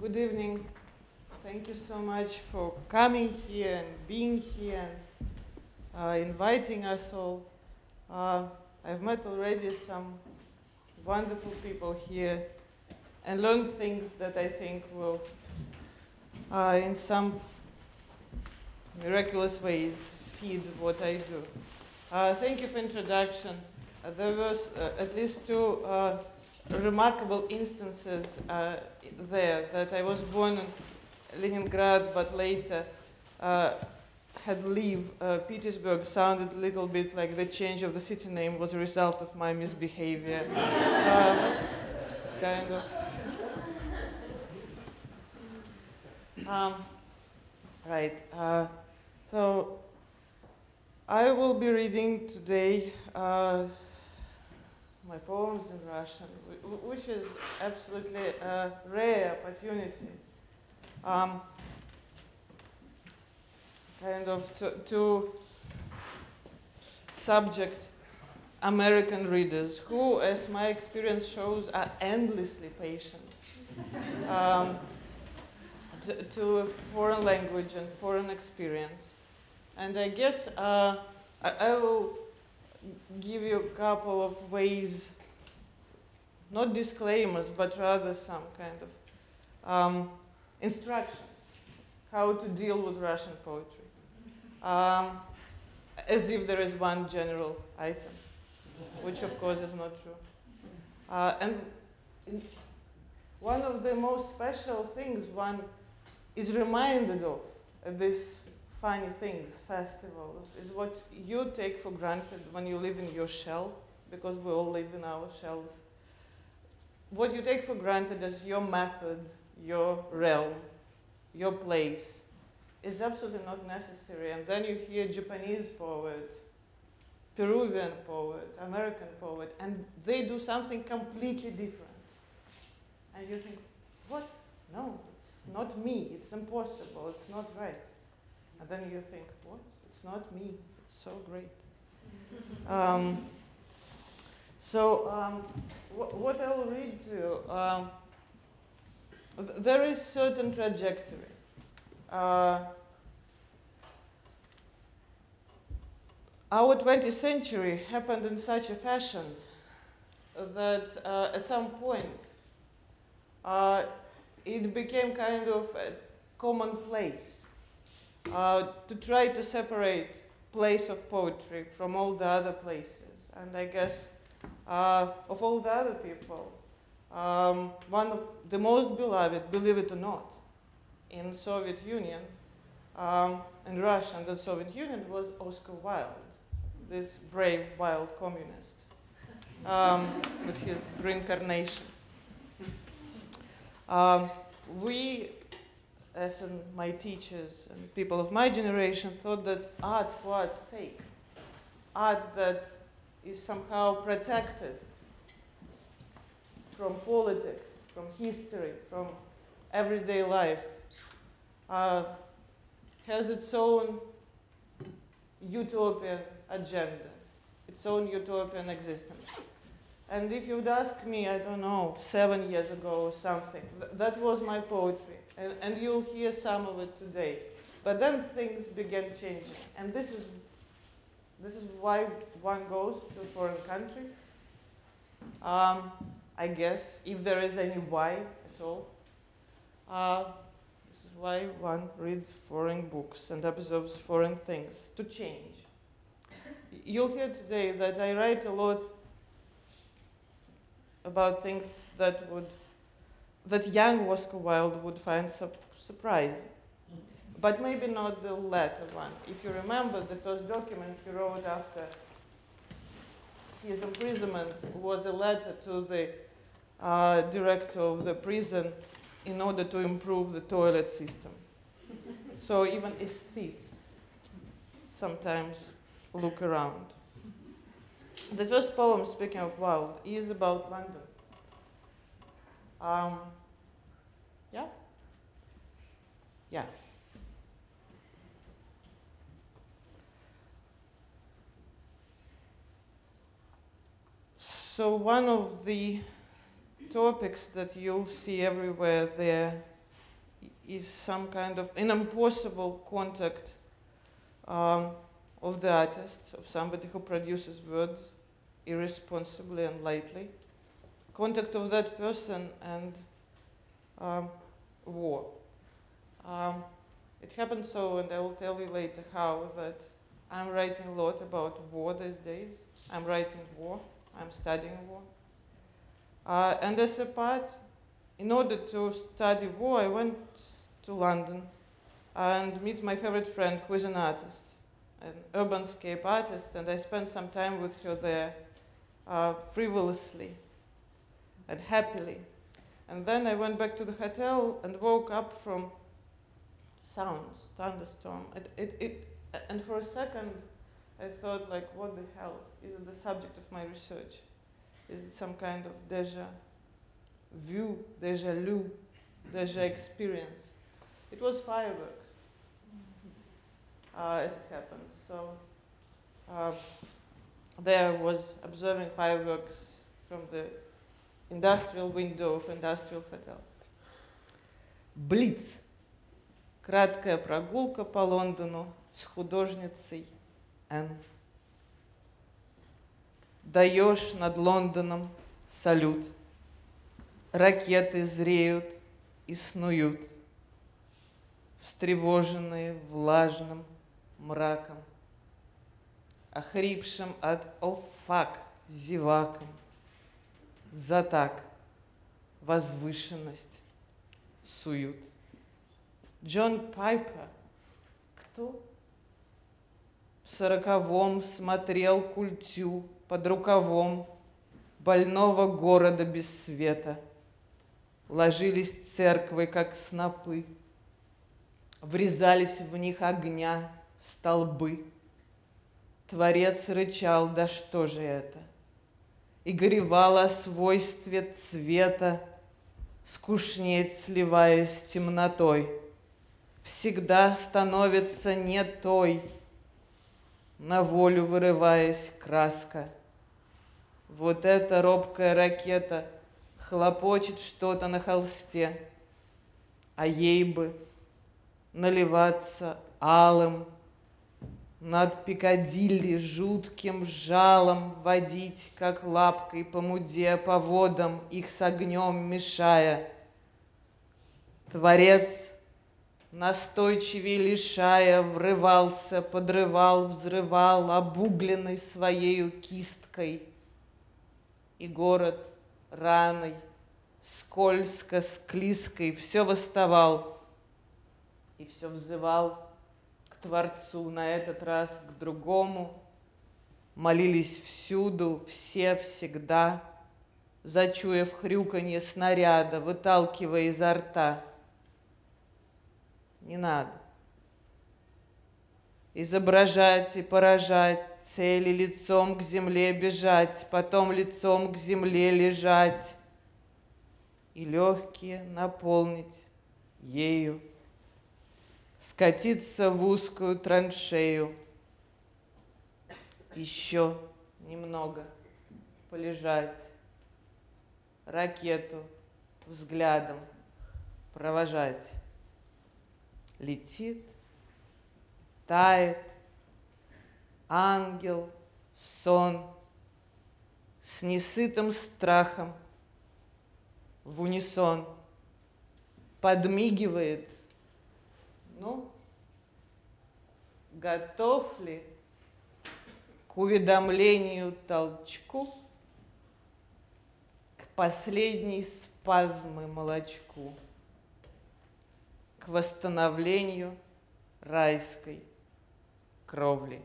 Good evening. Thank you so much for coming here and being here and inviting us all. I've met already some wonderful people here and learned things that I think will, in some miraculous ways, feed what I do. Thank you for introduction. There was at least two remarkable instances there, that I was born in Leningrad, but later had leave Petersburg. Sounded a little bit like the change of the city name was a result of my misbehavior. Kind of. Right. So I will be reading today my poems in Russian, which is absolutely a rare opportunity. Kind of to subject American readers who, as my experience shows, are endlessly patient to a foreign language and foreign experience. And I guess I will give you a couple of ways, not disclaimers, but rather some kind of instructions how to deal with Russian poetry, as if there is one general item, which of course is not true. And one of the most special things one is reminded of at these funny things, festivals, is what you take for granted when you live in your shell, because we all live in our shells. What you take for granted as your method, your realm, your place, is absolutely not necessary. And then you hear Japanese poet, Peruvian poet, American poet, and they do something completely different. And you think, what? No, it's not me, it's impossible, it's not right. And then you think, what? It's not me, it's so great. What I'll read to you, there is certain trajectory. Our 20th century happened in such a fashion that at some point it became kind of a commonplace to try to separate place of poetry from all the other places. And I guess of all the other people, one of the most beloved, believe it or not, in Soviet Union, in Russia and the Soviet Union was Oscar Wilde, this brave, wild communist with his green carnation. We, as in my teachers and people of my generation, thought that art for art's sake, art that is somehow protected from politics, from history, from everyday life, has its own utopian agenda, its own utopian existence. And if you'd asked me, I don't know, 7 years ago or something, that was my poetry. And you'll hear some of it today. But then things began changing. And this is why one goes to a foreign country. I guess, if there is any why at all. This is why one reads foreign books and observes foreign things, to change. You'll hear today that I write a lot about things that young Oscar Wilde would find surprising, but maybe not the latter one. If you remember, the first document he wrote after his imprisonment was a letter to the director of the prison in order to improve the toilet system. So even aesthetes sometimes look around. The first poem, speaking of Wilde, is about London. Yeah? Yeah. So one of the topics that you'll see everywhere there is some kind of an impossible contact of the artist, of somebody who produces words irresponsibly and lightly. Contact of that person and war. It happened so, and I will tell you later how, that I'm writing a lot about war these days. I'm writing war, I'm studying war. And as a part, in order to study war, I went to London and meet my favorite friend who is an artist, an urbanscape artist, and I spent some time with her there frivolously and happily. And then I went back to the hotel and woke up from sounds, thunderstorm. And for a second, I thought, like, what the hell? Is it the subject of my research? Is it some kind of déjà vu, déjà lu, déjà experience? It was fireworks, as it happens. So there I was observing fireworks from the industrial window of industrial hotel. Блиц. Краткая прогулка по Лондону с художницей Н. Даешь над Лондоном салют. Ракеты зреют и снуют, встревоженные влажным мраком, охрипшим от офак зеваком. За так возвышенность суют. Джон Пайпер, кто? В 40-м смотрел культю под рукавом больного города без света. Ложились церквы, как снопы, врезались в них огня столбы. Творец рычал, да что же это? И горевал о свойстве цвета, скучнеть, сливаясь с темнотой. Всегда становится не той, на волю вырываясь краска. Вот эта робкая ракета хлопочет что-то на холсте, а ей бы наливаться алым, над Пикадилли жутким жалом водить, как лапкой по муде, по водам, их с огнем мешая. Творец, настойчивее лишая, врывался, подрывал, взрывал, обугленный своею кисткой. И город раной, скользко, склизкой, все восставал и все взывал к Творцу, на этот раз к другому. Молились всюду, все всегда, зачуяв хрюканье снаряда, выталкивая изо рта. Не надо изображать и поражать, цели лицом к земле бежать, потом лицом к земле лежать и легкие наполнить ею, скатиться в узкую траншею, еще немного полежать, ракету взглядом провожать. Летит, тает, ангел, сон, с несытым страхом в унисон подмигивает. Ну, готов ли к уведомлению толчку, к последней спазмы молочку, к восстановлению райской кровли?